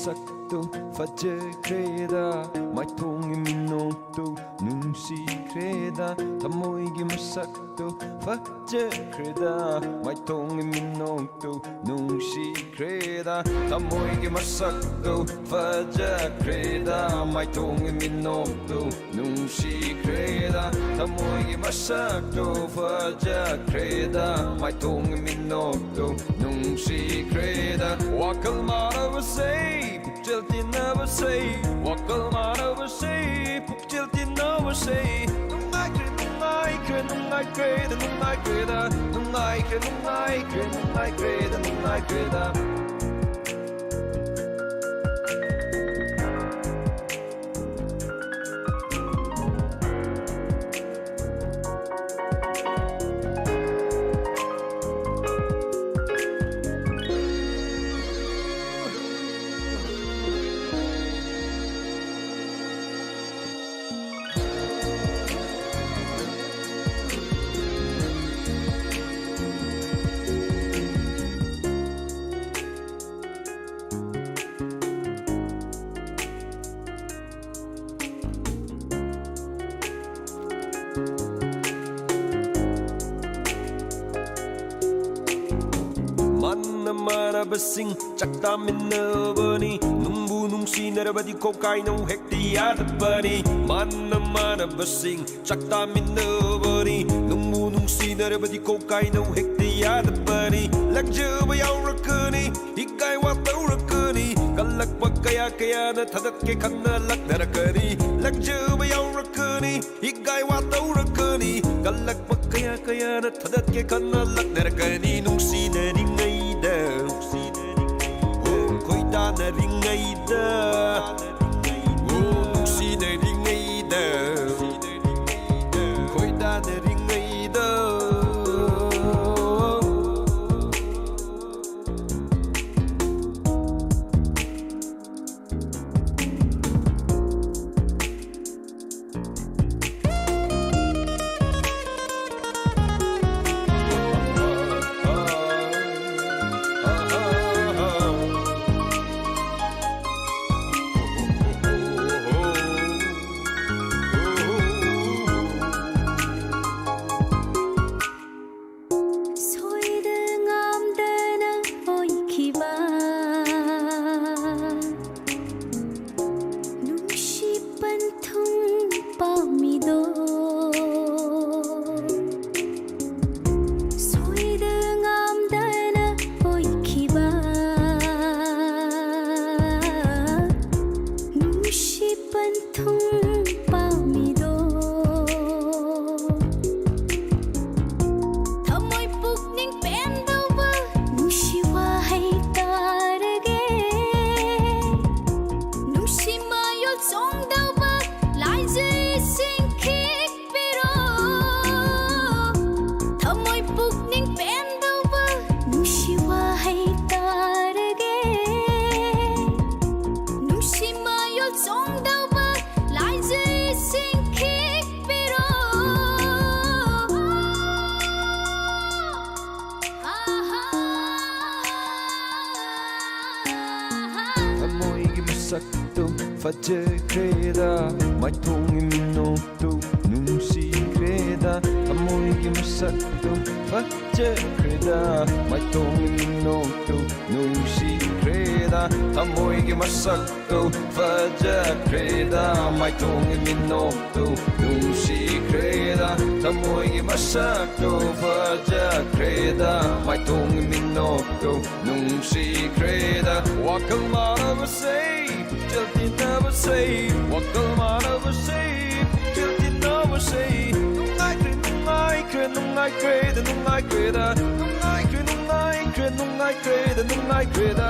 masakto fajekreda mai tongi minokto nungsikreda tamoigi masakto fajekreda mai tongi minokto nungsikreda tamoigi masakto fajekreda mai tongi minokto nungsikreda tamoigi masakto fajekreda mai tongi minokto nungsikreda wakal maravasay pukjalti navasay wakal maravasay pukjalti navasay nungai kreda nungai kreda nungai kreda nungai kreda nungai kreda nungai kreda nungai kreda Marabasing chaktaminabani numbu nungsi narabadi kokai no hekti adabani manna marabasing chaktaminabani numbu nungsi narabadi kokai no hekti adabani lakjaba yaurakani ikai wataurakani kalak pakaya kaya na thadak ke khanna laknarakani lakjaba yaurakani ikai wataurakani kalak pakaya kaya na thadak ke khanna laknarakani nungsi naringai khoi ta na ringai da nungsi na ringai da khoi ta na ringai da sakto fajekreda mai tongi minokto nungsikreda tamoigi masakto fajekreda mai tongi minokto nungsikreda tamoigi masakto fajekreda mai tongi minokto nungsikreda tamoigi masakto fajekreda mai tongi minokto nungsikreda wakal maravasay pukjalti navasay wakal maravasay pukjalti navasay nungai kreda nungai kreda nungai kreda nungai kreda nungai kreda nungai kreda nungai kreda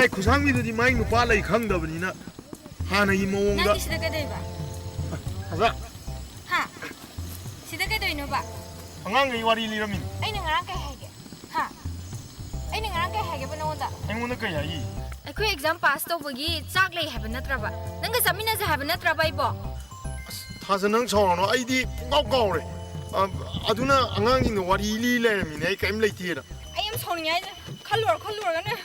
ได้ขุสังมีดูดีไหมหนูป้าอะไรขังเดบันนี้นะฮานายิมงนั่นที่สิได้ก็ได้ปะฮะฮะสิได้ก็ได้เนาะปะงั้นไงวารีลีรามินไอ้หนึ่งร้านแกแหกฮะไอ้หนึ่งร้านแกแหกเป็นโน่นจ้ะไอ้งูนึกยังไงไอ้คุย exam pass ตัวบกี้จากเลยให้เป็นนัดระบะนั่นก็จะมีน่าจะให้เป็นนัดระบะอีบ่ถ้าจะนั่งชอนเนาะไอ้ที่เก่าเลยดูนะงั้นไงวารีลีเลยมินไอ้แกมเลยทีละไอ้ยังชอนยังไงขัลวกันเนี่ย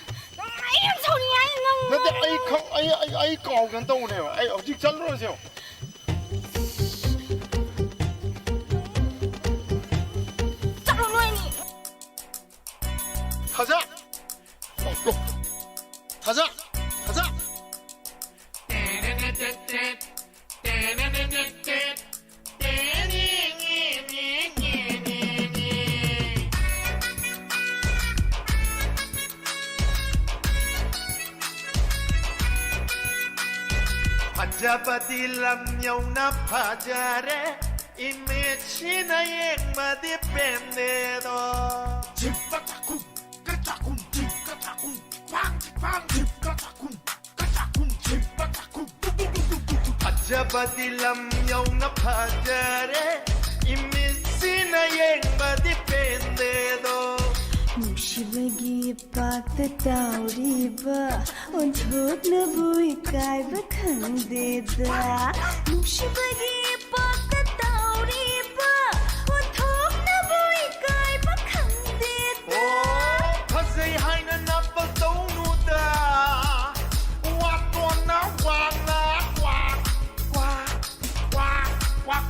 ไอ้ยังชอนยังไงนั่งนั่นแต่ไอ้เก่ากันตัวเนี่ยวะไอ้เอาจิ๊กจัลรู้เสียวจับลงหน่อยนี่가자! 가자! 가자! 파자바딜람 여우나 파자레 이미치나 앵마디 뺀데도 집바타쿵 까짜쿵 집까짜쿵 꽝집꽝 집까짜쿵 까짜쿵 집바타쿵 뚝뚝뚝뚝뚝 파자바딜람 여우나 파자레 이미치나 앵마디 뺀데도 Nushibagi pakta tauriba onthokna bui kaiba khangdeda Nushibagi pakta tauriba onthokna bui kaiba khangdeda Oh phasai haina nappa taunuda watona wana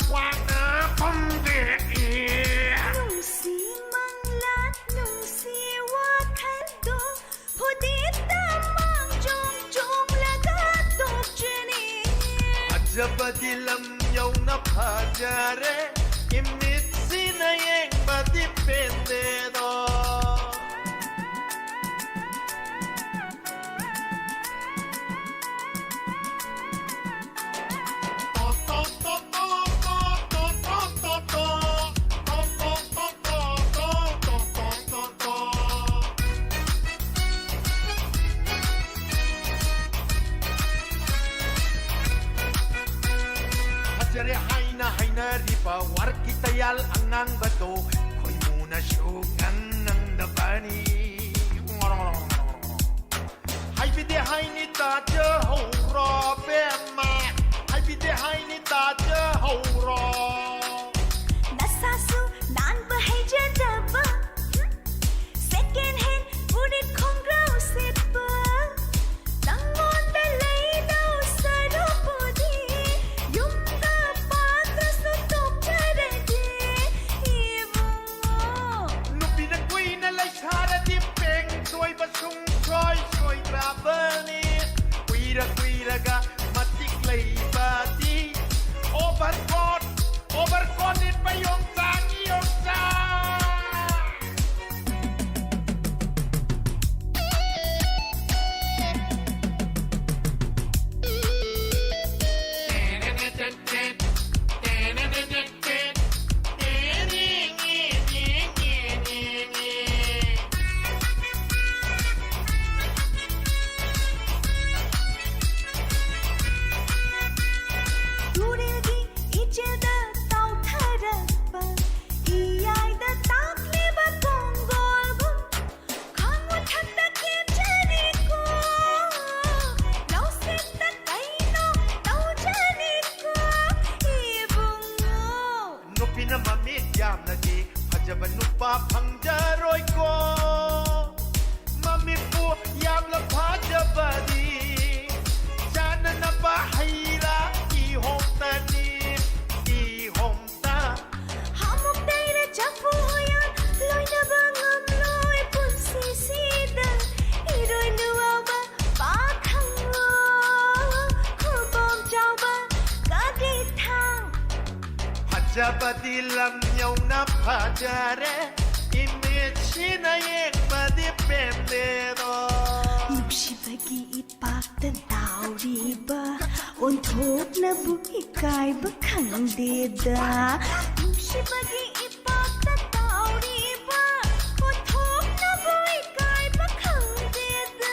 kwa na pamde Jabadilam yauna phajare imitsina yeng badi pendedo riba war kita yal angang bato koy muna syugang ng dabani hay bide hay ni ta je ho ro be ma hay bide hay ni ta je ho ro Nasasu nan bahai jadaba Second hand pudit kongrau sepa Tangon belai dau sadu pudi Yumda patra sutuk charade Ibungo Nupi na kuy na lay sara di peng Soy basung soy trabani Kuira ga matik lay bati Overcon it pa yung sang Jabadilam yauna phajare imechina yeng badi pendedo Nushibagi ipakta tauriba onthokna bui kaiba khangdeda Nushibagi ipakta tauriba onthokna bui kaiba khangdeda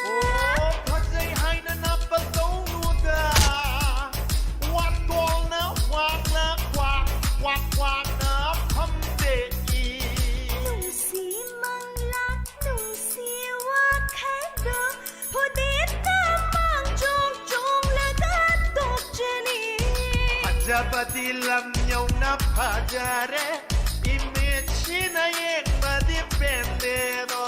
ꯐꯖꯕꯗꯤ ꯂꯝ ꯌꯧꯅ ꯐꯖꯔꯦ ꯏꯃꯦꯖꯁꯤꯅ ꯌꯦꯡꯕꯗꯤ ꯄꯦꯟꯗꯦꯗꯣ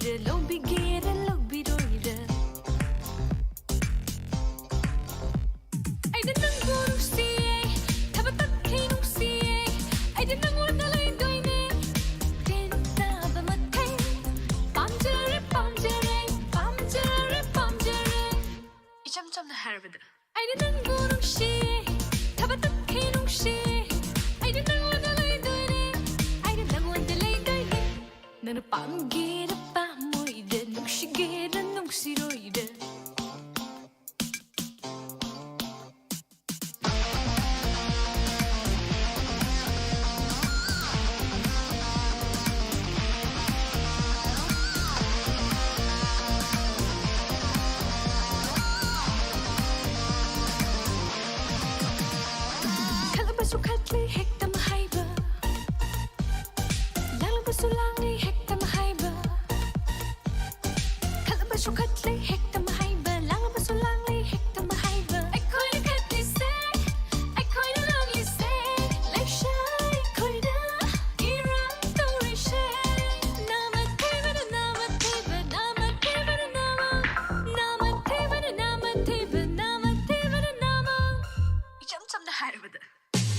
lối lâu bị ghê ra lâu bị đôi ra ai đến nâng vô nung si thà bắt tắt khi nung si ai đến nâng uốn lấy đôi nè trên ta và mặt thấy bám chơi bám chơi bám chơi bám chơi 이 점점 더 하르베드 ai đến nâng vô nung si thà bắt tắt khi nung si ai đến nâng uốn lấy đôi nè ai đến nâng uốn lấy đôi nè 나는 빵기라 빠모이데 눅시게라 눅시로이데 칼라바수 칼리 핵담 하이바 랄라바수 랑리 핵담 하이바 칼라바수 칼리 핵담 하이바 랄라바수 랑리 핵담 하이바 아이코이나 칼리 세 아이코이나 랑리 세 렉샤이 코이나 이랑 또리쉐 나만 테바나 나만 테바 나만 테바나 나만 테바나 나만 테바 나만 테바나 나만 이 점점 더 하르거든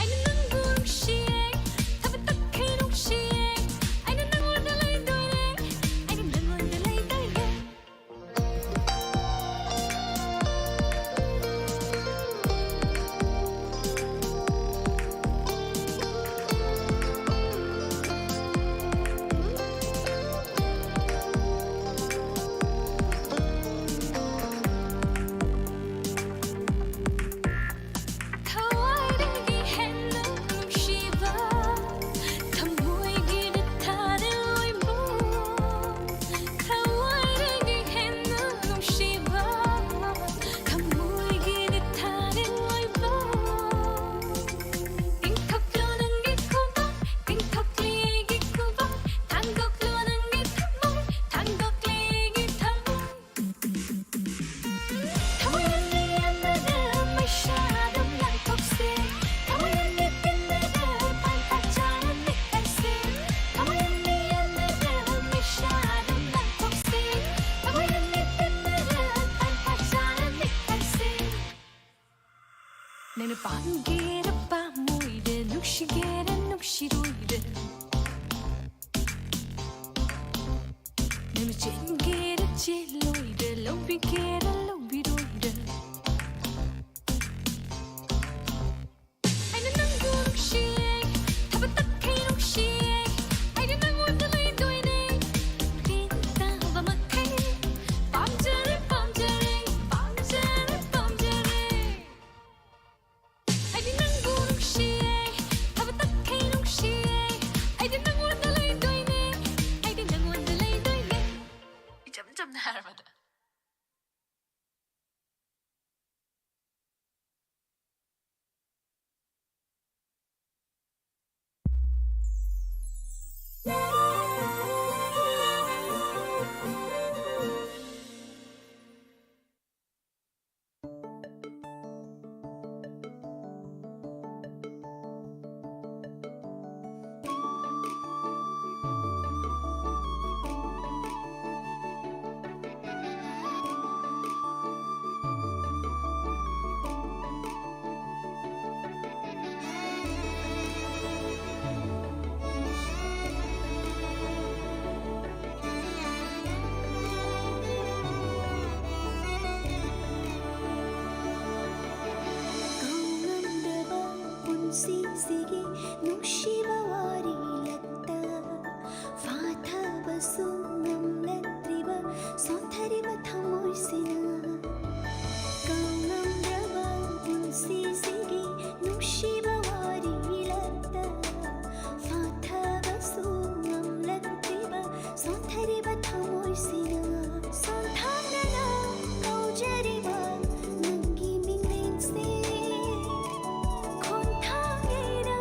ai nên nâng buông xì thà bắt tắt khi nung xì ai nên nâng uốn lấy đôi nè ai nên nâng uốn lấy đôi nè 타와이르기 했는 눕시바 타모이기를 타는 오이모 타와이르기 했는 눕시바 타모이기를 타는 오이모 띵톡로는 게 쿠바 띵톡리기 쿠바 단곡로는 게 탐모 단곡리기 탐모 타모이르기 안나는 마샤도 락톡세 타모이르기 띵나는 반타자는 닉달세 타모이르기 안나는 마샤도 락톡세 타모이르기 띵나는 반타자는 닉달세 나는 빵기라 빠모이래 눅시게라 눅시로이래 나는 찐기라 찔로이래 로비게라 로비로이래 ai nên nâng vô nung xì thà bắt tắt khi nung xì ai đến nâng uốn lấy đôi nè tin ta và mặt thấy bám chơi bám chơi bám chơi bám chơi ai đến nâng vô nung xì thà bắt tắt khi nung xì ai đến nâng uốn lấy đôi nè ai đến nâng uốn lấy đôi nè 점점 나아가다 시시기 누시바와리 렉다 파타 바수 남레트리바 손타리바 타모이시나 강남드라바 시시기 누시바와리 렉다 파타 바수 남레트리바 손타리바 타모이시나 손타나나 가우제리바 능기밍랭세 콘탕이랑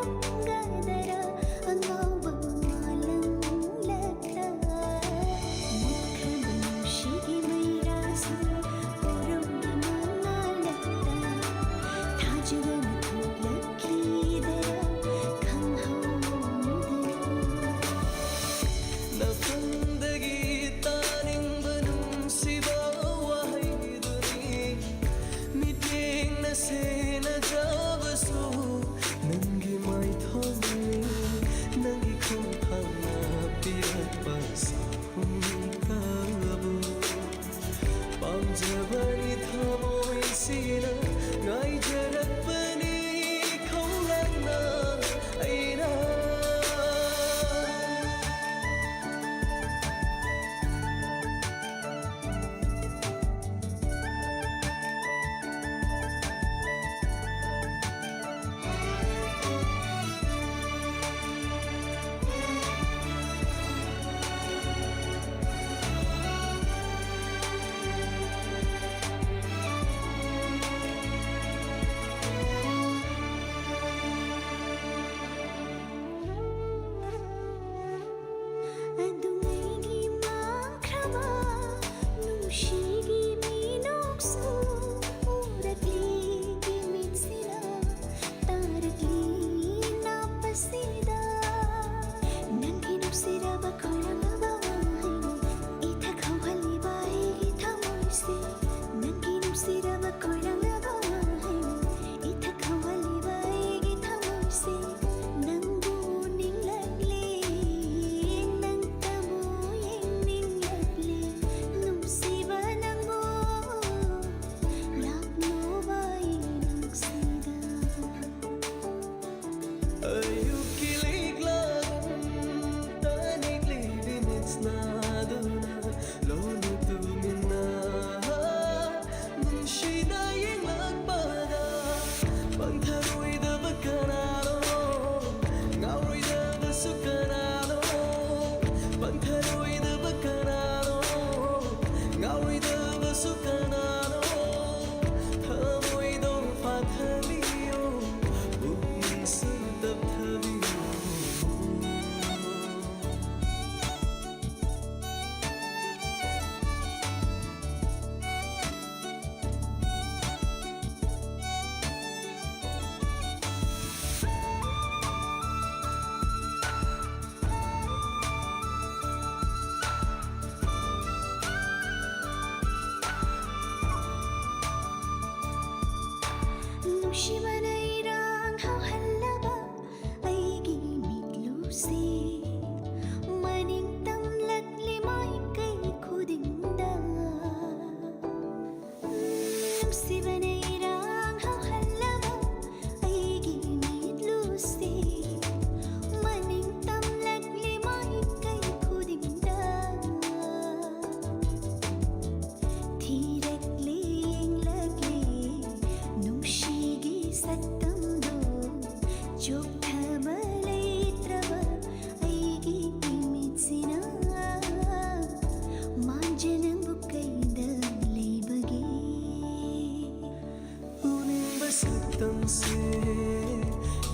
se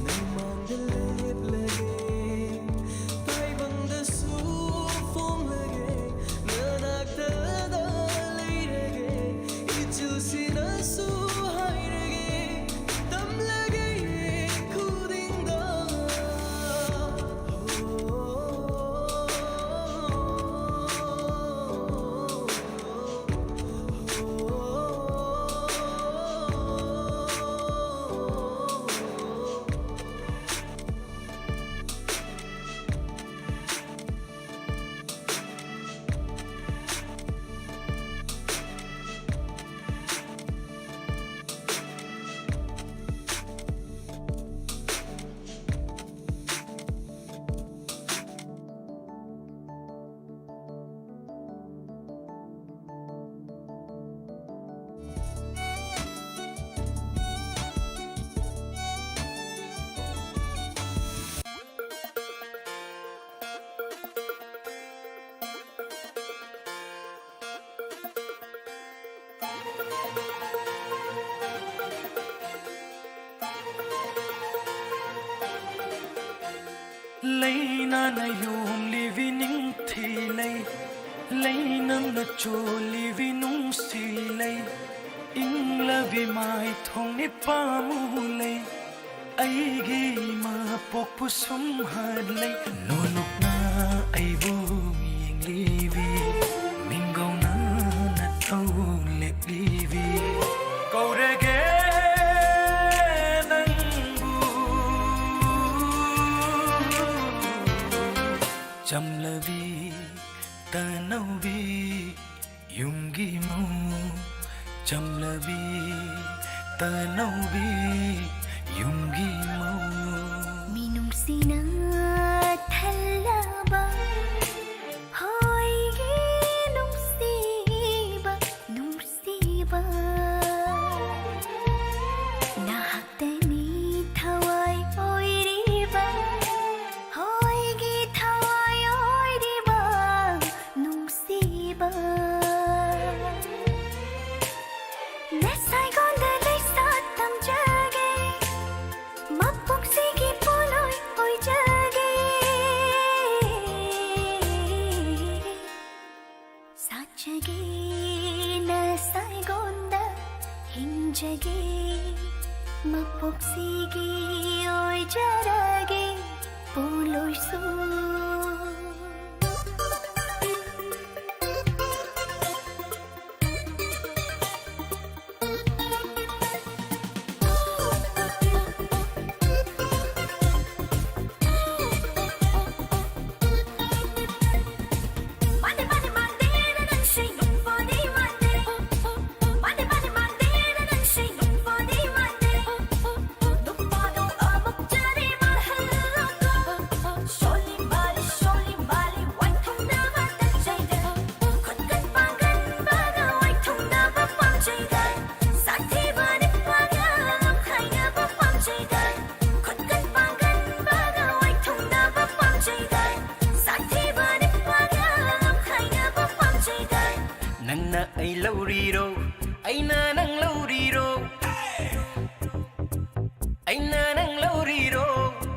nang mang de lep lage tai bang de su phong lage na nak ta da lai lage ichu si na su hai lage tam lage khu ding da lấy na na yom li vi ning thi lấy nam na cho li vi nung si lấy in la vi mai thong ni pa mu lấy ai gi ma pok pu sum had lấy no nuk na ai bu yeng li vi min go na na thâu le li vi câu re ge chăm la vi ta nâu vi yung gi mau chăm la vi ta nâu vi yung gi mau minung sina thallaba hoy gi nung siba na haktani thawai oi riba hoy gi thawai oi riba nung siba na sai gon da lai sa tam jage mapok sige poloi oi jage sa jage na sai gon da hin jage mapok sige oi jarage poloi su nang na ai lâu ri ro ai na nang lâu ri ro ai na nang lâu ri ro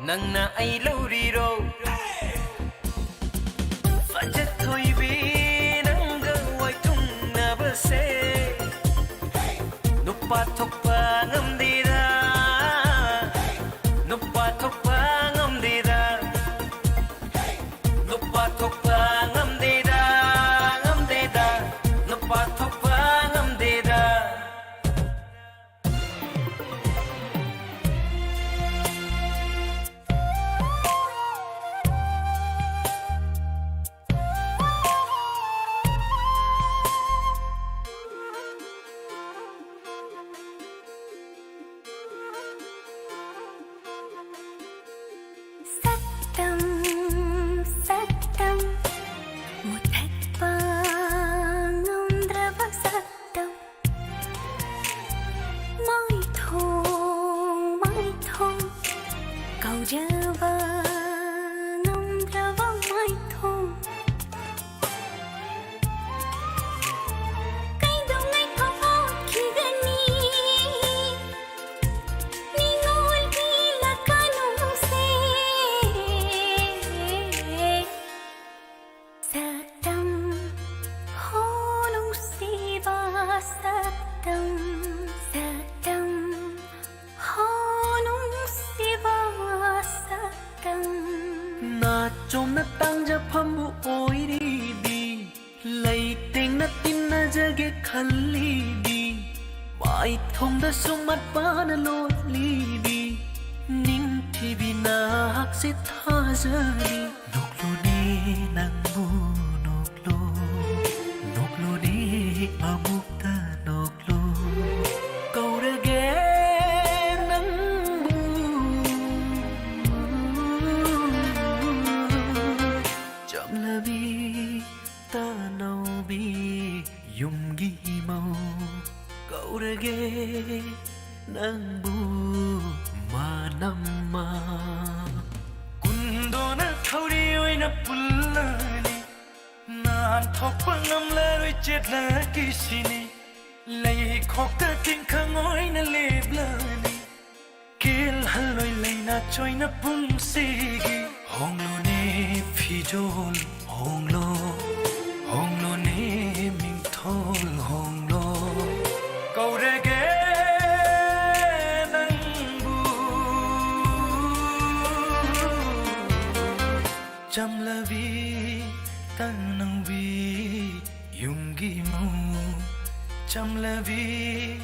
nang na ai lâu ri ro fajet thoi bi nang ga wai tung na ba se no pa thok pa ngam di ra no pa thok pa ngam di ra no pa thok pa ngam di ra pa thok pa ngam de da 땡나 띵나 저게 칼리비 마이 통다 수맛 바나 롤리비 닝티비나 학세 타저리 녹로니 낭무 녹로 녹로니 마묵다 녹로 거울에게 낭무 점라비 따나오비 용기 mau 거울에게 낭부 마남마 군도나 카우리 오이나 불라니 난 턱방 남라로 jet라 기시니 레이 콕다 팅캉 오이나 랩라니 길 할로이 레이나 조이나 붕시기 홍로니 피졸 홍로 홍로니 밍톨 홍로 거울에게 Jamlavi tanawi yungi mau Jamlavi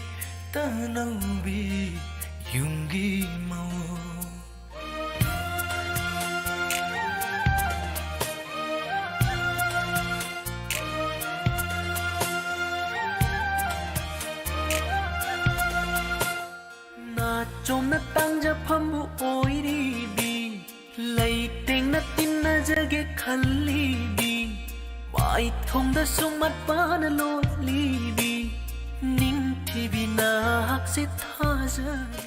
tanawi yungi mau Na chom na tang ja phambu oiribi Lay ting na tin na jage khalibi Mai thong da sung mat pa na lo libi Ning tibi na hak se tha jari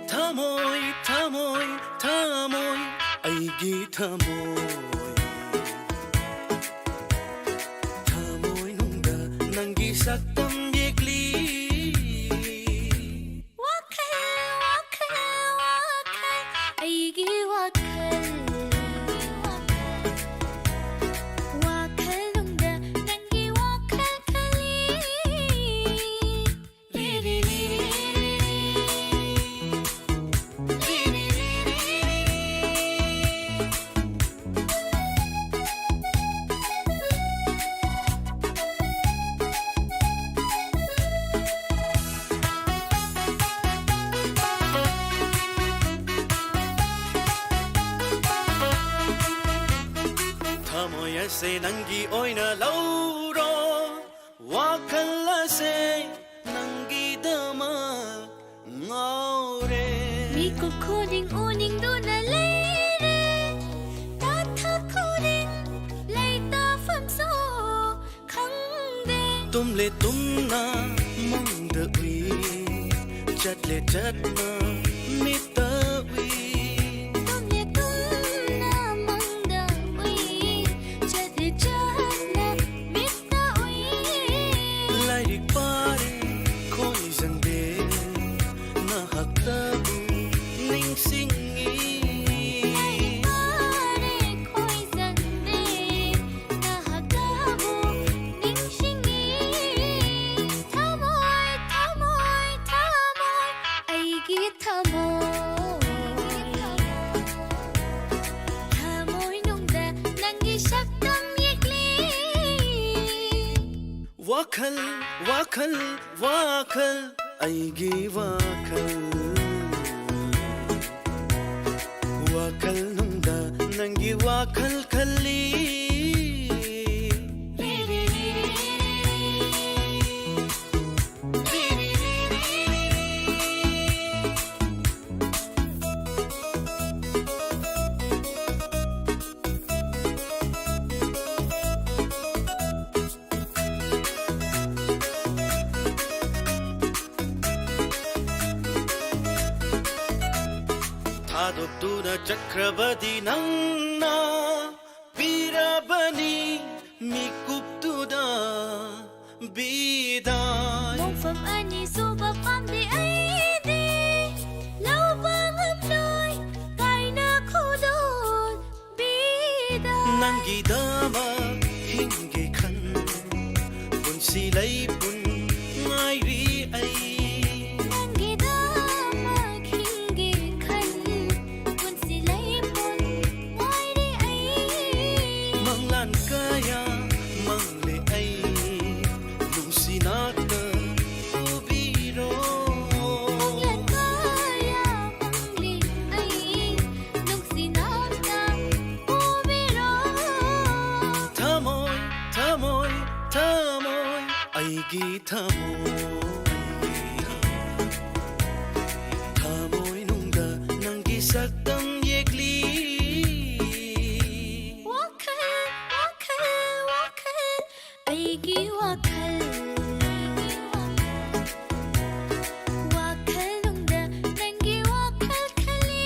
Thamoy, thamoy, thamoy, aigi thamoy Thamoy nungda nangi saktam yekli Wakhal, wakhal, wakhal, aigi wakhal Wakhal nungda nangi wakhal khali Thamoy ase nangi oina lauro Wakhal ase nangi dama ngaure Miko kuning uning duna leire Ta tha kuning lay ta pham so khang de Tumle tumna mangda ui chatle chatna mita ui Tum le tum na mang da ui Chat le chat na mit ta ui Lai pare khoi jang de na hakta ning singi Pare khoi zan de Na haka bu ning shingi Thamoy, thamoy, thamoy Aigi thamoy Thamoy nungda nangi saktam yekli Wakhal, wakhal, wakhal, aigi wakhal Wakhal nungda nangi wakhal khali हुंदोक्तुना चक्रबदी नंगना Birabani mikuptuda bidan Mongfam ani suba pamdi aidi Laubang amloy kaina kudon bidan Nangi dama hingi khan Punsi lay pun ngairi ay Nangi dama hingi khan Punsi lay pun ngairi ay Manglan kaya mangle ay Nung sinata ubiro Manglan kaya mangli ay Nung sinata ubiro Tamoy, tamoy, tamoy Aigi tamoy Tamoy nungda Nangi sakdang yekli Wakal, wakal, wakal Aigi wakal Wakal nungda Nangi wakal kali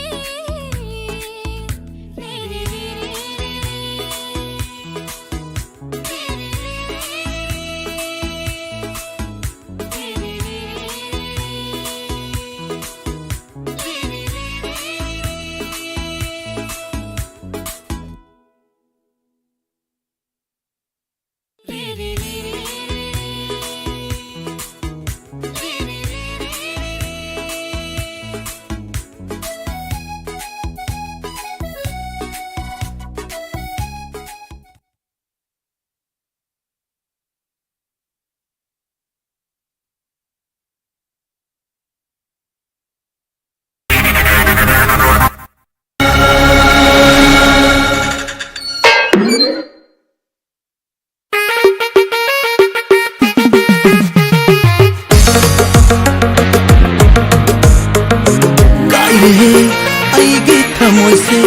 Aigi thamoy se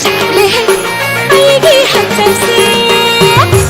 Chale aigi hatal se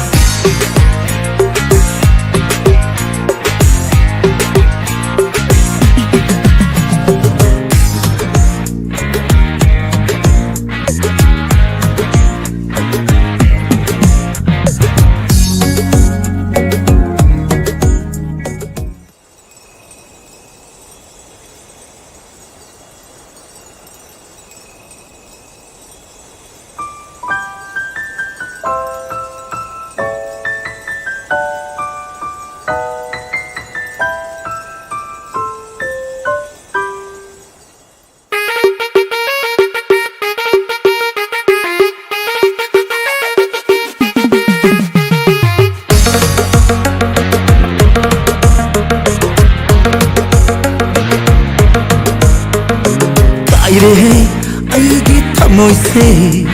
Aigi thamoy se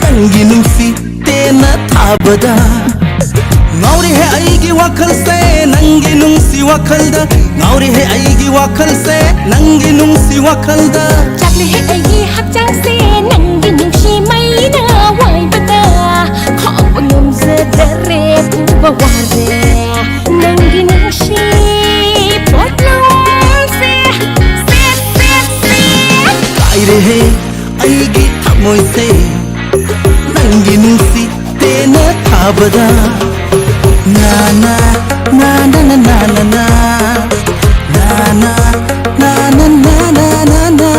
Nangi nungsi tena thabada Ngauri hai aigi wakhal se Nangi nungsi wakhalda Ngauri hai aigi wakhal se Nangi nungsi wakhalda Chale aigi hatal se Nangi nungsi maina wai bada Khong ngum zedare buba ware Nangi nungsi potlong se Aire aigi thamoy se Nangi nungsi tena thabada Na na na na na na na na Na na na na na na na na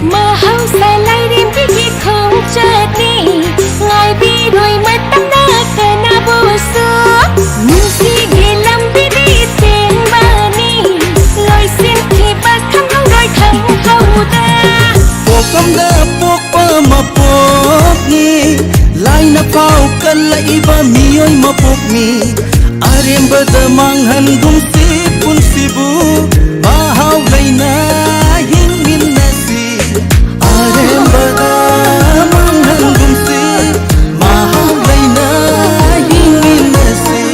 Makhal sa lai đêm cái khi không chợt đi Ngài bi đôi mắt tắm đã cả na vô số Music ghê lắm đi đi tiếng ba ni Lời xin khi bắt thăm không đôi thằng hậu ta Pokam da pok pa ma pok ni ꯍꯧꯒꯠꯂꯛꯏꯕ ꯃꯤꯑꯣꯏ ꯃꯄꯣꯛꯅꯤ ꯑꯔꯦꯝꯕꯗ ꯃꯥꯡꯍꯟꯒꯨꯝꯁꯤ ꯄꯨꯟꯁꯤꯕꯨ ꯃꯍꯥꯎ ꯂꯩꯅ ꯍꯤꯡꯃꯤꯟꯅꯁꯤ ꯑꯔꯦꯝꯕꯗ ꯃꯥꯡꯍꯟꯒꯨꯝꯁꯤ ꯃꯍꯥꯎ ꯂꯩꯅ ꯍꯤꯡꯃꯤꯟꯅꯁꯤ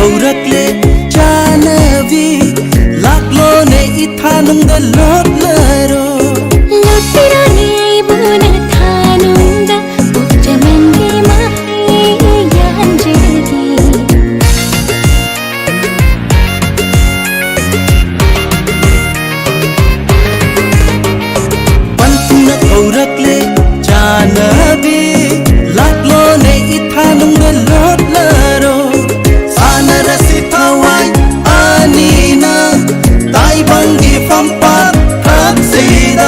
ꯧꯔꯛꯂꯦ ꯆꯥꯅꯕꯤ ꯂꯥꯛꯂꯣꯅꯦ ꯏꯊꯥꯅꯨꯡꯗ ꯂꯣꯠꯂꯔꯣ ꯂꯣꯠꯄꯤꯔꯣꯅꯦ ꯑꯩꯕꯨꯅ ꯊꯥꯅꯨꯡꯗ ꯎꯞꯆꯃꯟꯒꯤ ꯃꯍꯩ ꯌꯥꯟꯖꯔꯤ ꯄꯟꯊꯨꯡꯅ ꯀꯧꯔꯛꯂꯦ ꯆꯥꯅꯕꯤ ꯂꯥꯛꯂꯣꯅꯦ ꯏꯊꯥꯅꯨꯡꯗ ꯂꯣꯠꯂꯔꯣ 사나라시 타와이 아니나 다이방기 팜파 탑시다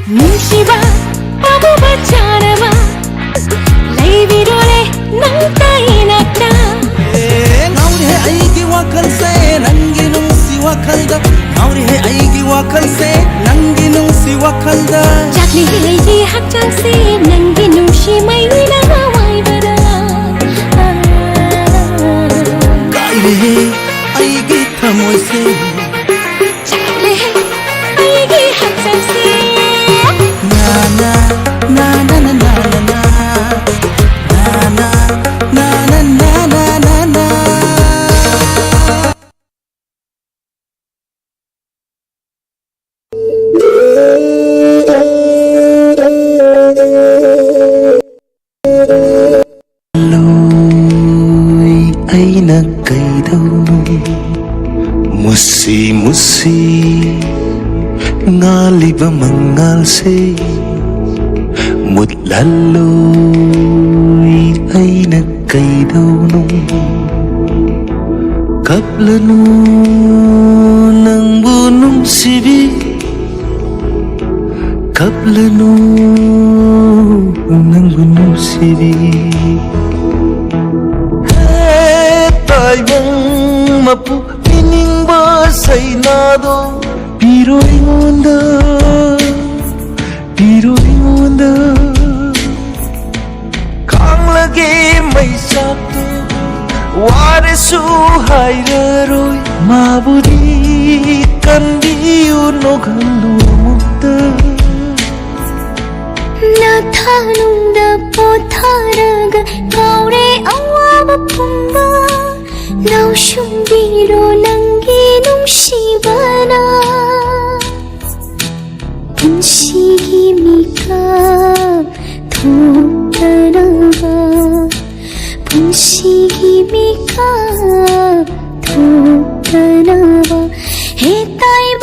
뭉시바 바보바 차라바 레이비로레 낭따이 낙다 나우리 해 아이기 와칼세 난기농시 와칼다 나우리 해 아이기 와칼세 난기농시 와칼다 작리 해이 학장세 난기 농시 마이위나 와이바라 까이리 해 아이기 타모세 작리 해 아이기 학장세 나나 나나나나나나 나나 나나나나나나 ꯑꯩꯅ ꯀꯩꯗꯧꯅꯣ ꯃꯨꯁꯤ ꯃꯨꯁꯤ ꯉꯥꯜꯂꯤꯕ ꯃꯉꯥꯜꯁꯦ ꯃꯨꯠꯍꯜꯂꯣꯏ ꯑꯩꯅ ꯀꯩꯗꯧꯅꯣ ꯀꯞꯂꯅꯨ ꯅꯪꯕꯨ ꯅꯨꯡꯁꯤꯕꯤ ꯀꯞꯂꯅꯨ ꯅꯪꯕꯨ ꯅꯨꯡꯁꯤꯕꯤ taibang mapu piningba sainado piro ingonda kanglage mai sakto waresu hairaroi mabudi kandiu no khandu mukta 나타눈다 포타라가 가을의 아와바 품바 나우숑비로 남기는 시바나 분식이미가 도따라가 분식이미가 도따라가 해따이방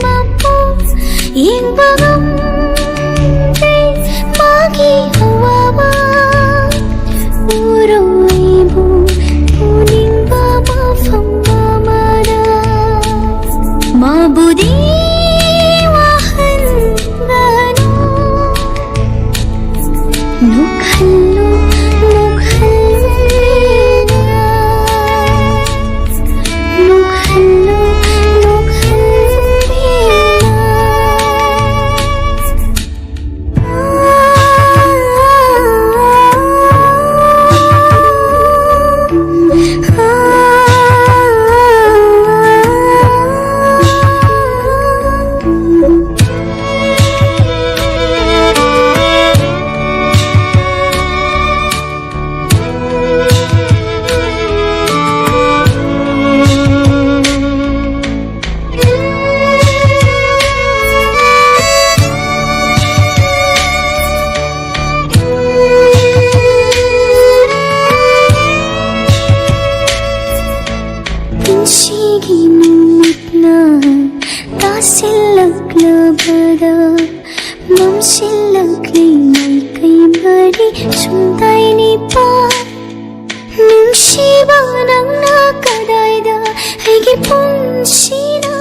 마포 잉바감 마기 하와바 우로이부 우닝바바 팜마마라 마부디 와한가노 녹할로 녹할로 녹할리나 silagay may kay mari sumtay ni pa nungsiba ng nakadayda ay gipunsina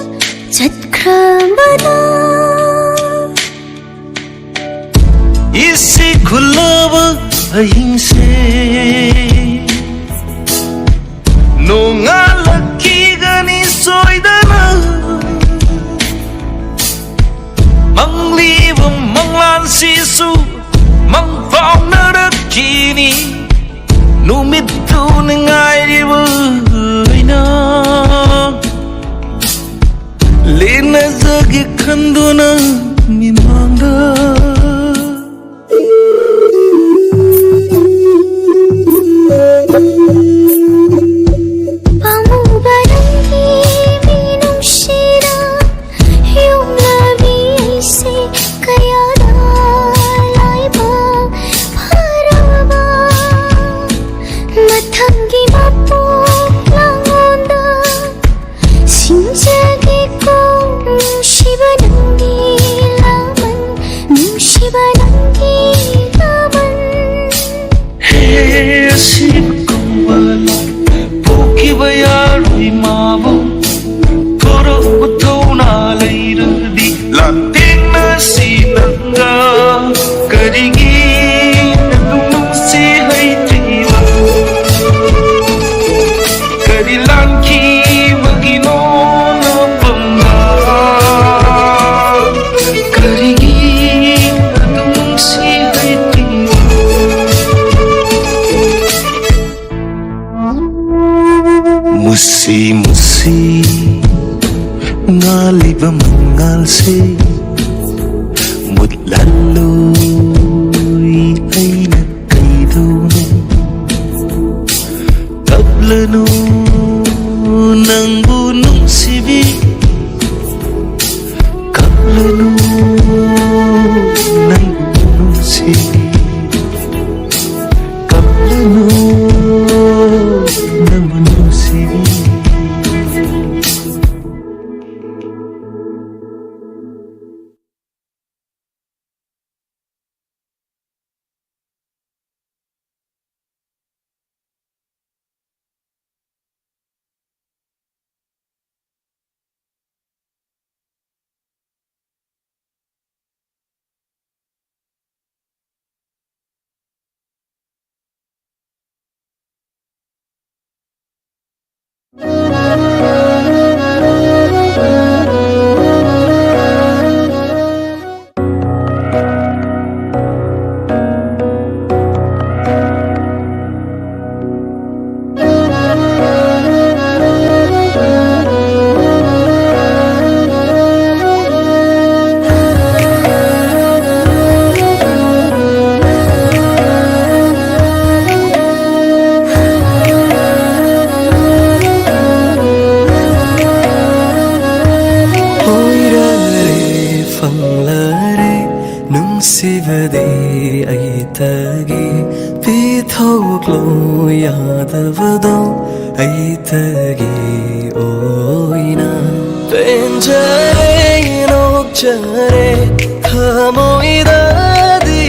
zatkrabada Isi kulaba ahingse Nongalaki gani soidana Manglibam manglan sisu Mangfong narakini Numitu nengai dibuina Lena zagi kanduna mimanda Musi ngaliba mangalse một lần lùi ay nagkaidono tablano ng bunong sibi kaplano ng bunong sibi kaplano ng bunong sibi Sivade ay tagi pithoklo yadavado ay tagi oina penjare nokjare khamoidadi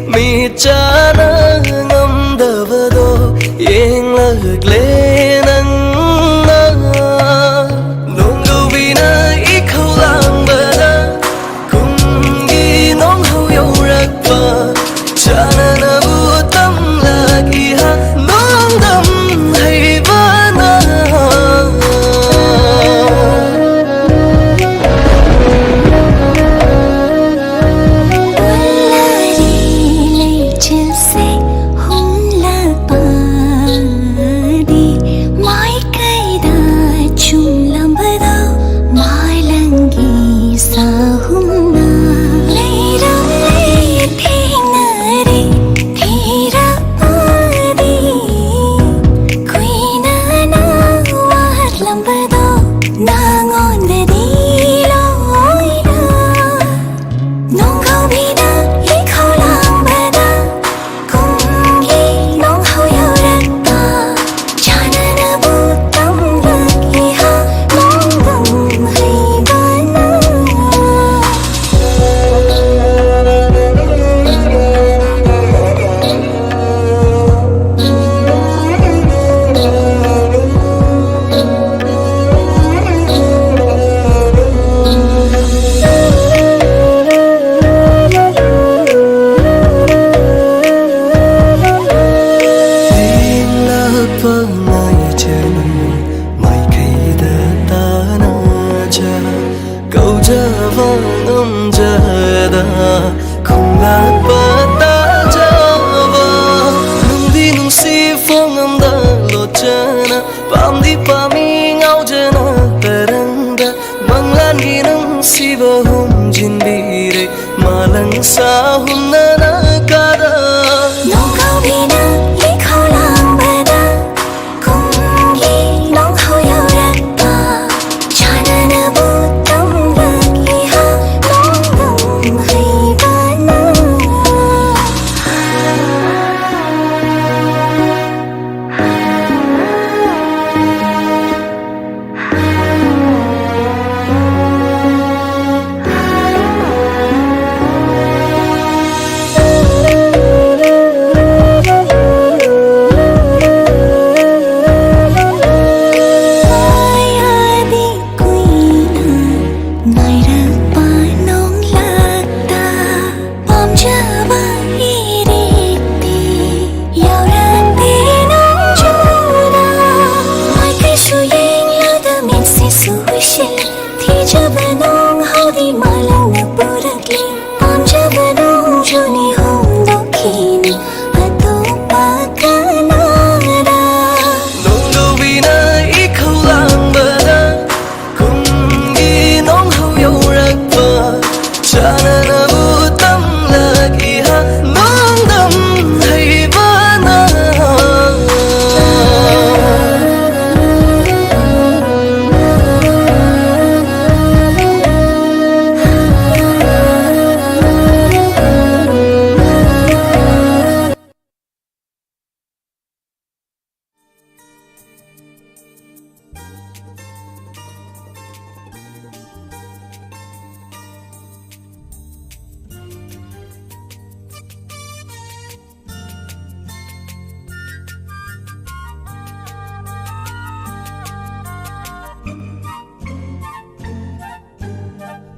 michana ngamdavado yenglagle nangna nonguvina ikholangbada just pamdi pami ngau jana tarangda manglan ginang siva hum jinbire malang sa hum na kada nong khao bina li khao lang bada kung gi nong khao yau rat ba chana na bu tam lak li ha nong dum hai ba na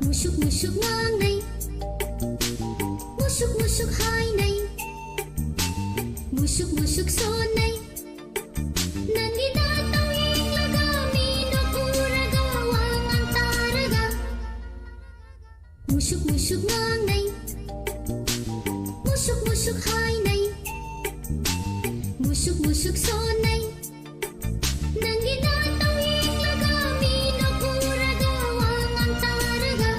Musuk musuk ngang này, musuk hai này, musuk son này. Nandita tawing laga mino kuraga wang antaraga. Musuk ngang này, musuk hai này, musuk son này. Nandita tawing laga mino kuraga wang antaraga.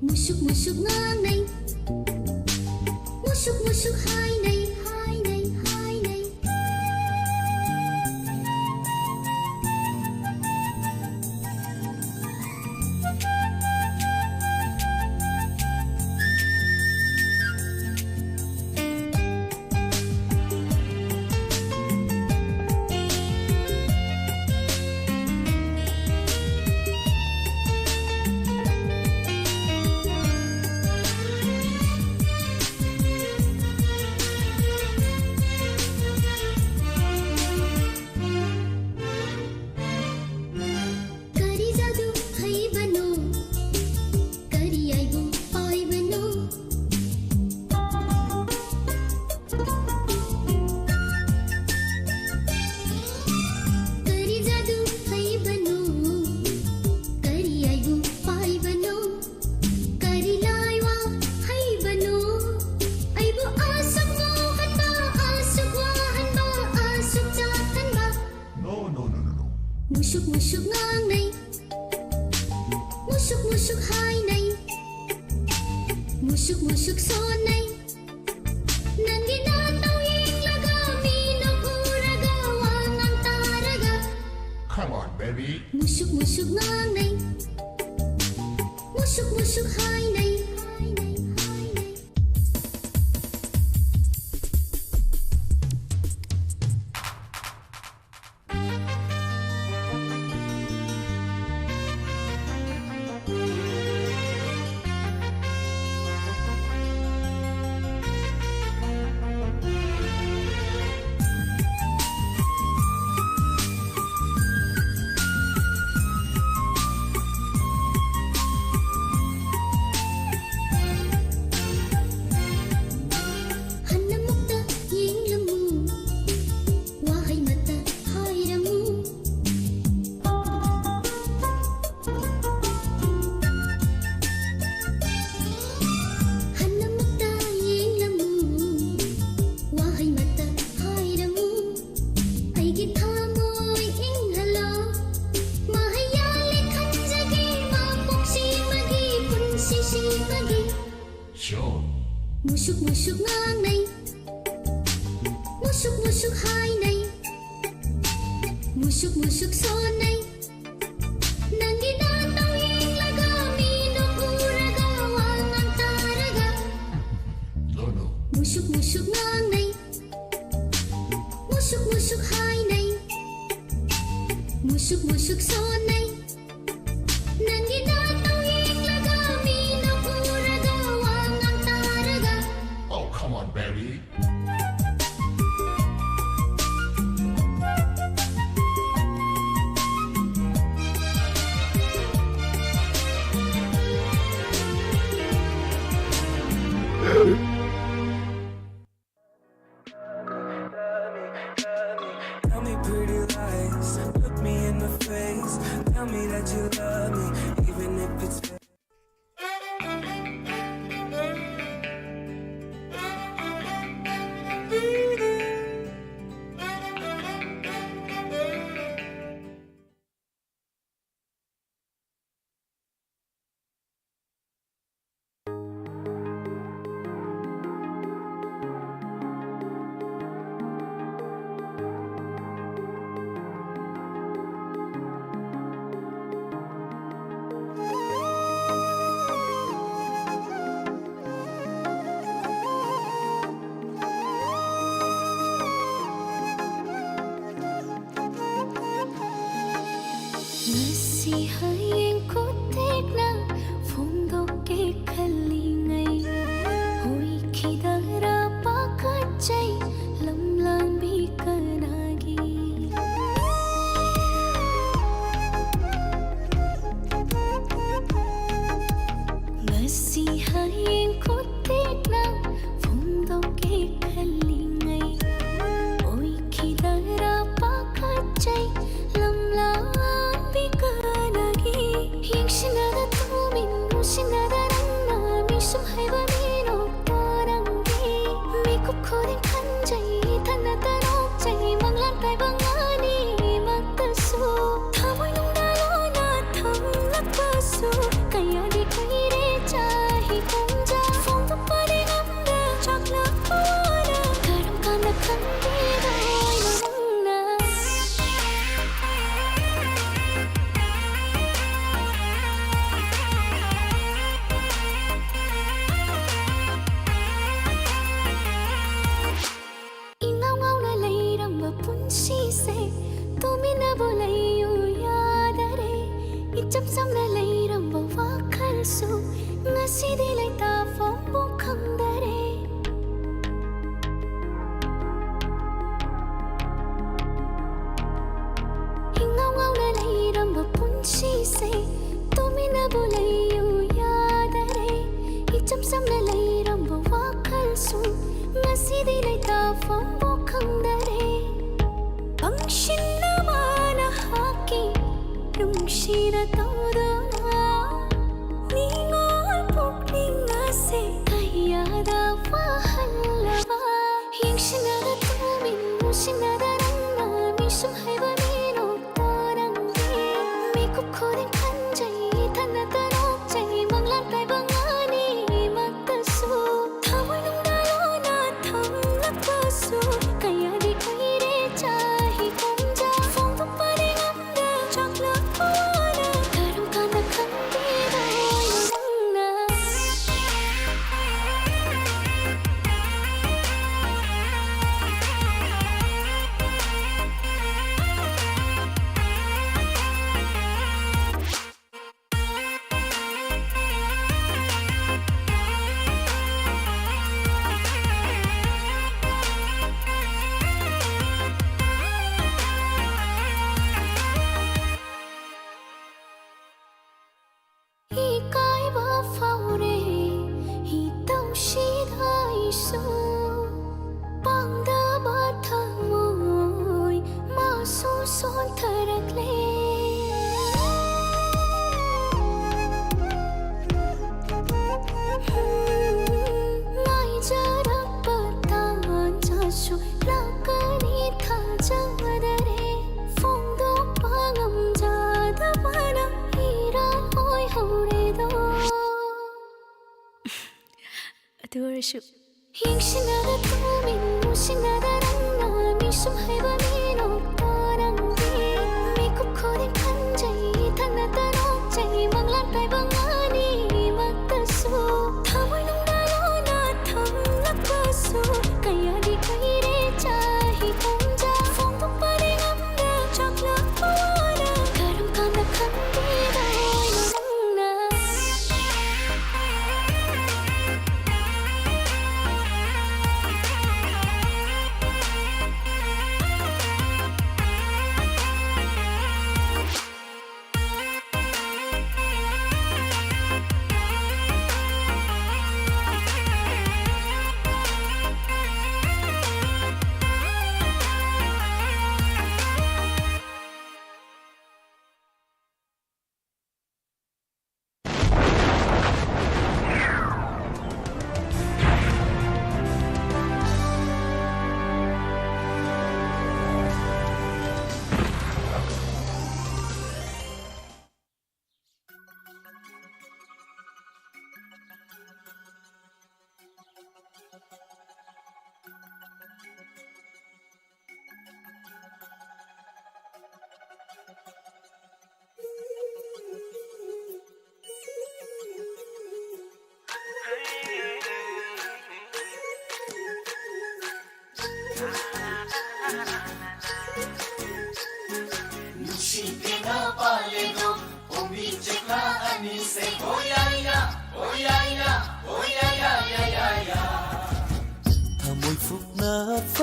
Musuk ngang này, musuk hai này, hai này, hai này. Kari jadu hai bano, kari aibu oi bano. Kari jadu hai bano, kari aibu oi bano. Kari laiwa hai bano, aibu asuk mo hanba, asuk wa hanba, asuk jat hanba. Musuk ngang này, musuk hai này, musuk son này. Nandita tawing laga mino kuraga wang antaraga. Come on, baby. Musuk ngang này, musuk hai này, hai này, hai này. musuk hai này musuk musuk so này nangi na tau yeng laga mi no uraga wangang taraga musuk musuk ngang này musuk musuk hai này musuk musuk so này nangi na tau yeng laga mi no uraga wangang taraga. Oh, come on, baby. Tell me pretty lies, look me in the face. Tell me that you love me, even if it's fake. Ngasi hayeng ko tek na fondo ke khali ngai hoi khidara pakachai lam lam bi kanagi ngasi hayeng ko tek na fondo ke khali ngai hoi khidara pakachai lam lam Yingshinaga tumin mushinaga nangna misum haiba mino tarangi mikup koding kanjai thana tarok jai manglan tai bangani maktasu thamoi nungdalo na thamlak pasu kaya di kaire chahi kumja phong to pare ngamda chakla pawara karam kana khandi doi nangna chăm sắm đã lấy rầm vào vác khăn su ngasi đi lấy ta phóng buông khăn đã đi hình ngao ngao đã lấy rầm vào bún chi se tôi mi na bu lấy yêu ya đã đi chăm sắm đã lấy rầm vào vác khăn su ngasi đi lấy ta phóng buông khăn đã đi băng xin na ma na haki nungshira tawdona ningol pukninga se kayada wahallava yingshinaga tumin mushinaga nangna misum haiba mino tarangi mikup koding kanjai thana tarok jai manglan tai bangani maktasu thamoi nungdalo na thamlak pasu kaya di kaire chahi kumja phong to pare ngamda chakla pawara karam kana khandi doi nangna ꯑꯗꯨ ꯑꯣꯏꯔꯁꯨ ꯌꯦꯡꯁꯤꯟꯅꯔ ꯇꯨꯃꯤꯟ ꯅꯨꯡꯁꯤꯅꯗ ꯅꯪꯅ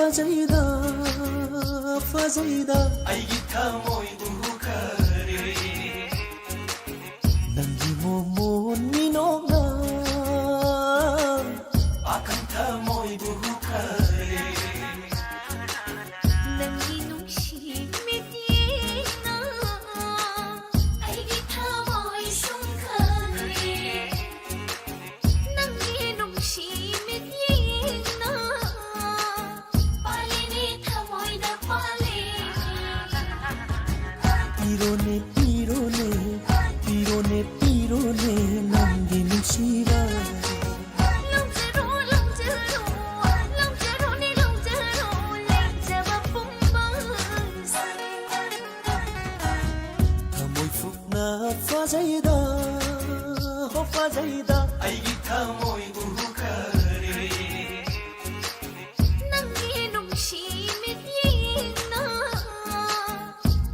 fazayda fazayda ꯑꯩꯒꯤ ꯊꯃꯣꯏꯕꯨ ꯈꯔꯦ ꯅꯪꯒꯤ ꯃꯣꯃꯣꯟ ꯃꯤꯅꯣꯛꯅ ꯄꯥꯈꯪ ꯊꯃꯣꯏꯕꯨ ꯈꯔꯦ ꯅꯪꯒꯤ ꯅꯨꯡꯁꯤ ꯃꯤꯠꯌꯦꯡꯅ ꯑꯩꯒꯤ ꯊꯃꯣꯏ ꯁꯨꯝꯈꯔꯦ ꯅꯪꯒꯤ ꯅꯨꯡꯁꯤ ꯃꯤꯠꯌꯦꯡꯅ ꯄꯥꯜꯂꯤꯅꯦ ꯊꯃꯣꯏꯗ ꯄꯥꯜꯂꯦ ꯄꯤꯔꯣꯅꯦ ꯄꯤꯔꯣꯅꯦ ꯄꯤꯔꯣꯅꯦ ꯄꯤꯔꯣꯅꯦ ꯅꯪꯒꯤ ꯅꯨꯡꯁꯤꯕ ꯂꯧꯖꯔꯣ ꯂꯧꯖꯔꯣ ꯂꯧꯖꯔꯣꯅꯦ ꯂꯧꯖꯔꯣ ꯂꯩꯖꯕ ꯄꯨꯝꯕꯁꯦ ꯊꯃꯣꯏ ꯐꯨꯛꯅ ꯐꯖꯩꯗ ꯍꯣ ꯐꯖꯩꯗ ꯑꯩꯒꯤ ꯊꯃꯣꯏꯕꯨ ꯈꯔꯦ ꯅꯪꯒꯤ ꯅꯨꯡꯁꯤ ꯃꯤꯠꯌꯦꯡꯅ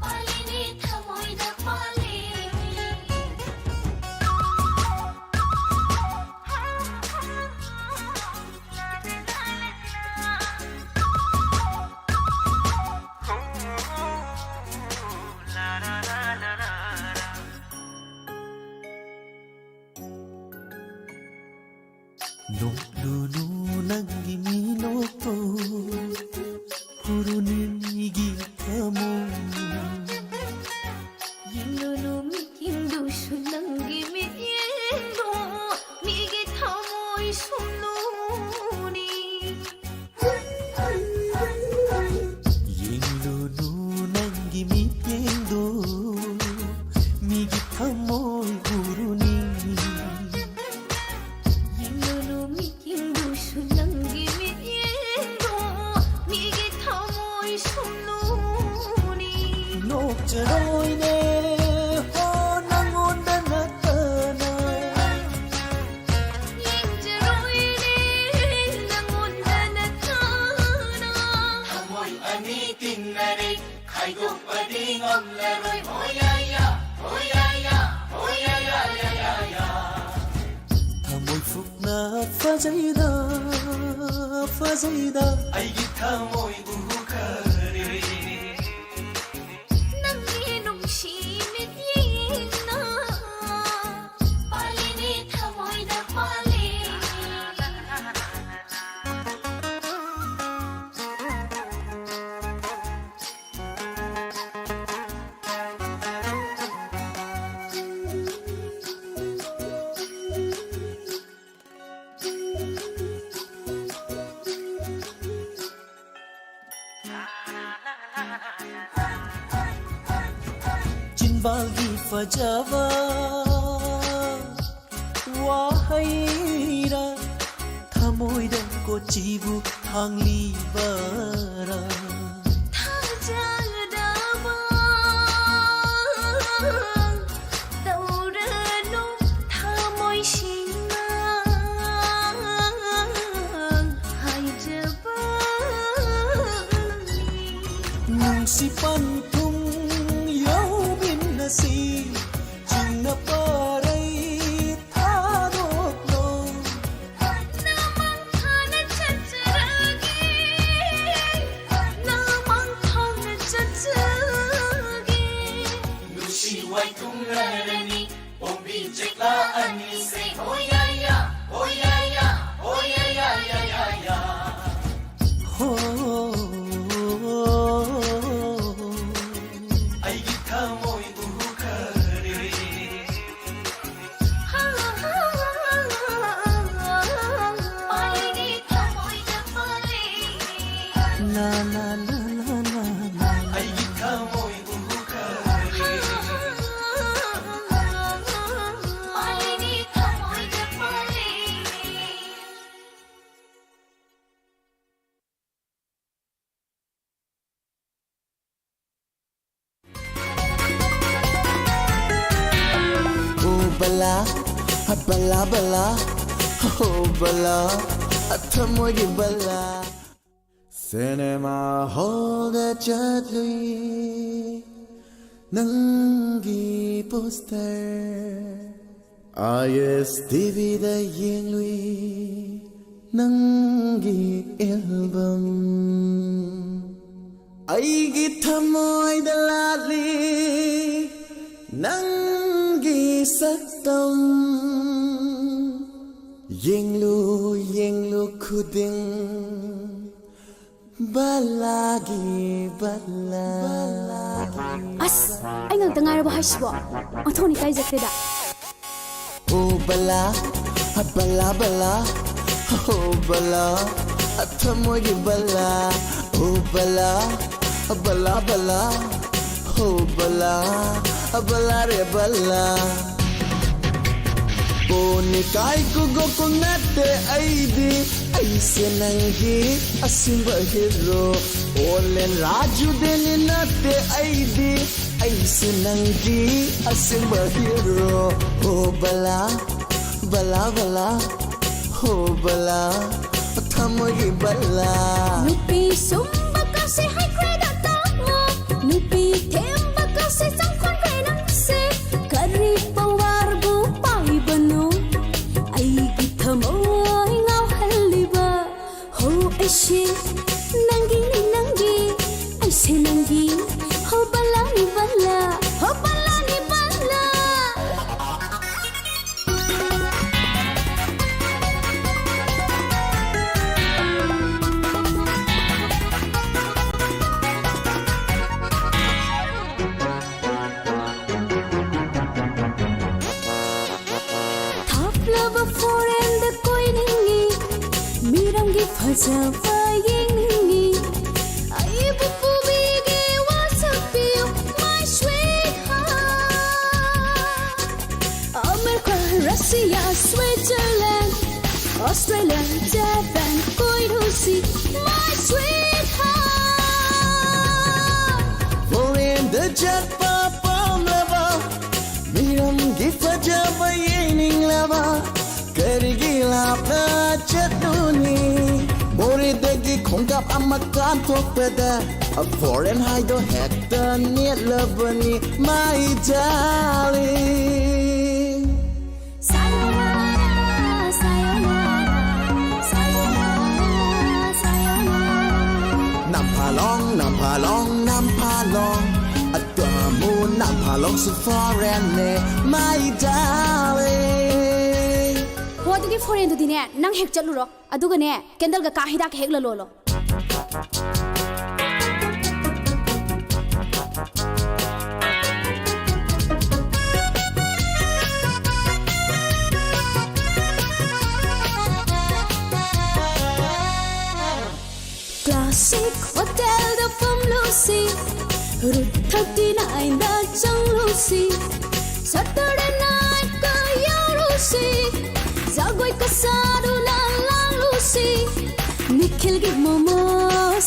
ꯄꯥꯜꯂꯤꯅꯦ ꯊꯃꯣꯏꯗ ꯄꯥꯜꯂꯦ ನೋಡು ನಂಗಿ ಮೀನೋಕೋ ಹುರುನಿಗೆ ಕಮೋ ಇನ್ನೂನು ಮಿಕ್ಕಿಂದುಷು ನಂಗೆ ಮಿತ್ಯೆಂದು ಮಿಗೆ ಥಮೋಯ್ ಸುನ್ನೂನಿ ಎಂಗ್ಲೋನು ನಂಗಿ ಮೀತೆಂದು ಮಿಗಿ ಥಮೋಯ್ ಹುರುನಿ ಇನ್ನೂನು ಮಿಕ್ಕಿಂದುಷು ನಂಗೆ ಮಿತ್ಯೆಂದು ಮಿಗೆ ಥಮೋಯ್ ಸುನ್ನೂನಿ ನೋಕ್ಚರೋಯ್ನೆ ಹೋ ನಂಗೊಂದ ನಕ್ಕನ ꯌꯦꯡꯖꯔꯣꯏꯅꯦ ꯅꯪꯉꯣꯟꯗ ꯅꯠꯇꯅ ꯊꯃꯣꯏ ꯑꯅꯤ ꯇꯤꯟꯅꯔꯦ ꯈꯥꯏꯗꯣꯛꯄꯗꯤ ꯉꯝꯂꯔꯣꯏ ꯍꯣꯌꯥꯌꯥ ꯍꯣꯌꯥꯌꯥ ꯍꯣꯌꯥꯌꯥ ꯌꯥꯌꯥ ಥಮೋಯ್ ಫುಕ್ನ ಫಜೈದ ಫಜೈದ ꯑꯩꯒꯤ ꯊꯃꯣꯏꯕꯨ ꯈꯔꯦ ꯅꯪꯒꯤ ꯅꯨꯡꯁꯤ ꯃꯤꯠꯌꯦꯡꯅ ꯄꯥꯜꯂꯤꯅꯦ ꯊꯃꯣꯏꯗ ꯄꯥꯜꯂꯦ चिंबागी फजावा वाहैरा थमोइद कोचिबु हांगलीबारा ꯊꯥꯖꯗꯕ ꯇꯧꯔꯅꯨ ꯊꯃꯣꯏꯁꯤꯡꯅ ꯍꯥꯏꯖꯕꯅꯤ ꯅꯨꯡꯁꯤ ꯄꯟꯊꯨꯡ ꯌꯧꯃꯤꯟꯅꯁꯤ ꯆꯤꯡꯅ ꯄꯥꯔꯩ ꯊꯥꯗꯣꯛꯂꯣ 나만 찾으라게 나만 찾으게 누시와이 통나라니 봄비 잭라 아니세 호야야 호야야 호야야야야야 호 아이기 타모이부 카레 빨리 터모이다 빨리 나나나나나나 아이기 타모이부 카레 빨리 터모이다 빨리 Oh bala, bala bala, oh bala, athamoy bala. Cinema hall da chatli, nangi poster. IS TV da yengli, nangi album. ꯑꯩꯒꯤ ꯊꯃꯣꯏꯗ ꯂꯥꯠꯂꯤ ꯅꯪꯒꯤ ꯁꯛꯇꯝ ꯌꯦꯡꯂꯨ ꯌꯦꯡꯂꯨ ꯈꯨꯗꯤꯡ ꯕꯂꯥꯒꯤ ꯕꯂꯥ ꯑꯁ ꯑꯩ ꯉꯛꯇ ꯉꯥꯏꯔꯕ ꯍꯥꯏꯁꯤꯕꯣ ꯑꯣꯟꯊꯣꯛꯅ ꯏꯀꯥꯏꯖꯈ꯭ꯔꯦꯗ Oh bala, bala bala, oh bala, athamoy bala, oh bala, bala bala, oh bala, bala re bala. Poni kai ko go kunate aidi, aise nangi asimba hero. Olen raju deni nate aidi. Aise nangi asimba hero. Oh bala, bala bala, oh bala, thamoy bala. Nupi sumba kasi hai kreda tamo, nupi themba kasi sangkon kreda se, kari pawar bu pai bano, ai githamoy ngau haliba, ho Eshei nangi nangi, aise nangi, ho bala ni bala, ho bala ni bala. Love foreign the koiningi mirangi fajava yengingi ai bupu bige whatsapp you my sweetheart America Russia Switzerland Australia Japan koinusi my sweetheart Foreign the jet papa lava, miram gifajava yening lava. Karigila na chatuni Mori degi khongkap amakan tokpeda A foreign hido hekta niet labani My darling sayonara sayonara sayonara sayonara Nampalong, nampalong, nampalong Atamu nampalong sa foreign ne My darling Hodugi foreign du dine nang hek chaluro aduga ne candle ga ka hida hek lolo Classic hotel the from Lucy Route 39 the Chang Lucy Saturday night ka ya Lucy Zagoi ka sadu la la Lucy Nikhil gi momo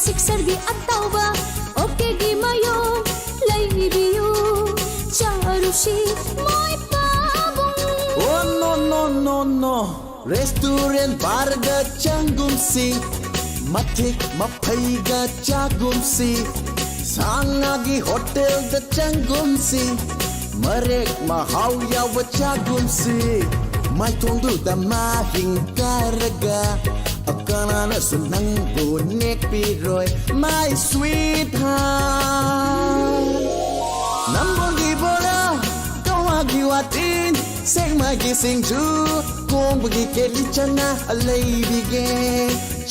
sixer gi atawa Okay gi mayo lai biu charushi moi pabung Oh no no no no Restaurant bar ga changum si Mathik maphai ga chagum si Sangagi hotel ga changum si Marek mahau ya wa chagum si Mai tongdu da mahing karaga Akanana sunang bunik piroy My sweetheart Nambongi bola Kawagi watin Seng magi sing ju Kong bagi keli chana Alay bige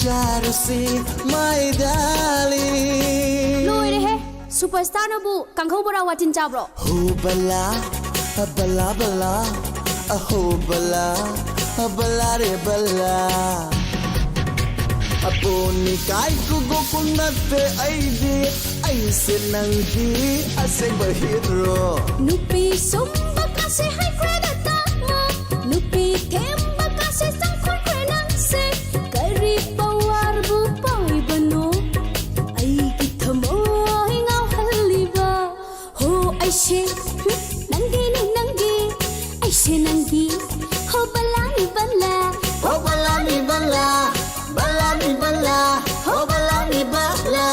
Charusi My darling Loi re he superstar na bu kangkhau bora watin chabro Oh bala Bala bala Oh bala Bala re bala Aponi kai ku go kunate aidi Aise nangi Aseng bahiro Nupi sumba kasi hai kreda tamo Nupi themba kasi sangkon kreda se Kari pawar bu pai bano Ai githamoy ngau haliba Ho Eshei nangi nangi Aise nangi Ho bala ni bala Oh bala ni bala Bala ni bala Oh bala ni bala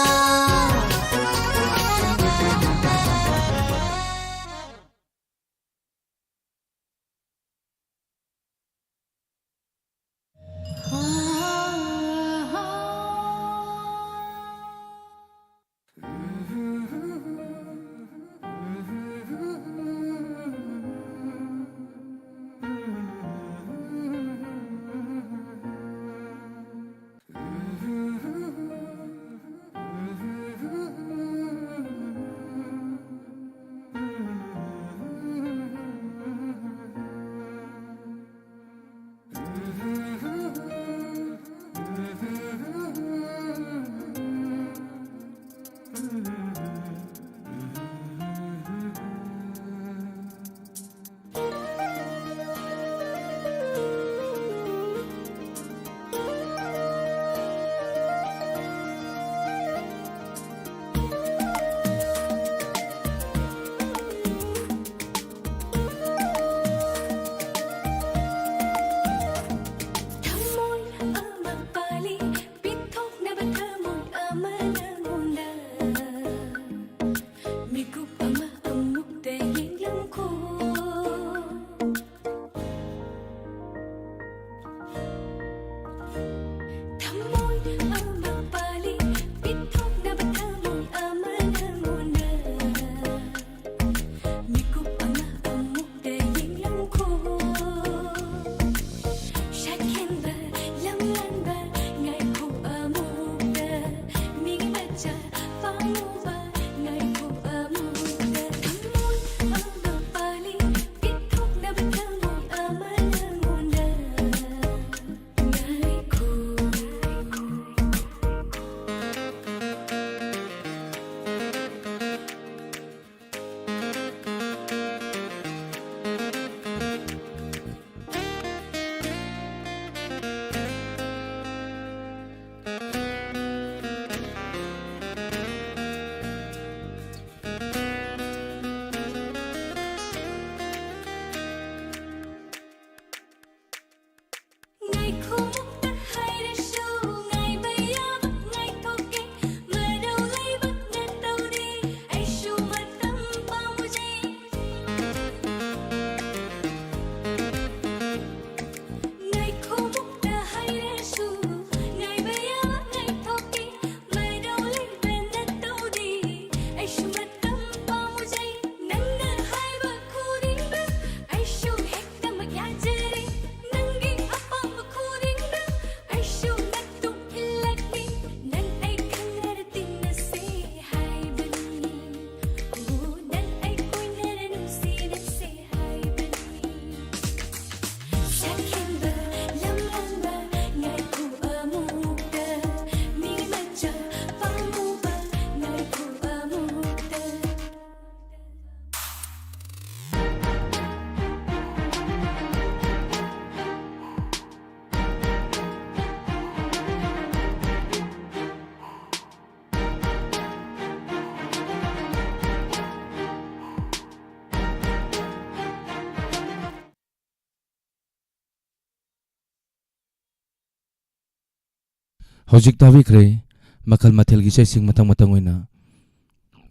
Hojik tabikhre Makhal Mathel gi sing matang matang oina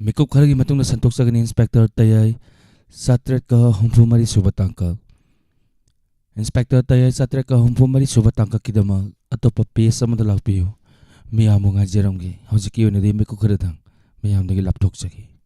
Mikup kharagi matungna santok sagani inspector tayai satret ka humpu mari suba tangka Inspector tayai satret ka humpu mari suba tangka kidama atopa pesa amada lakpiyo miyamu ngajaromgi hojiki oina de mikup kharadang miyam dagi laptok jagi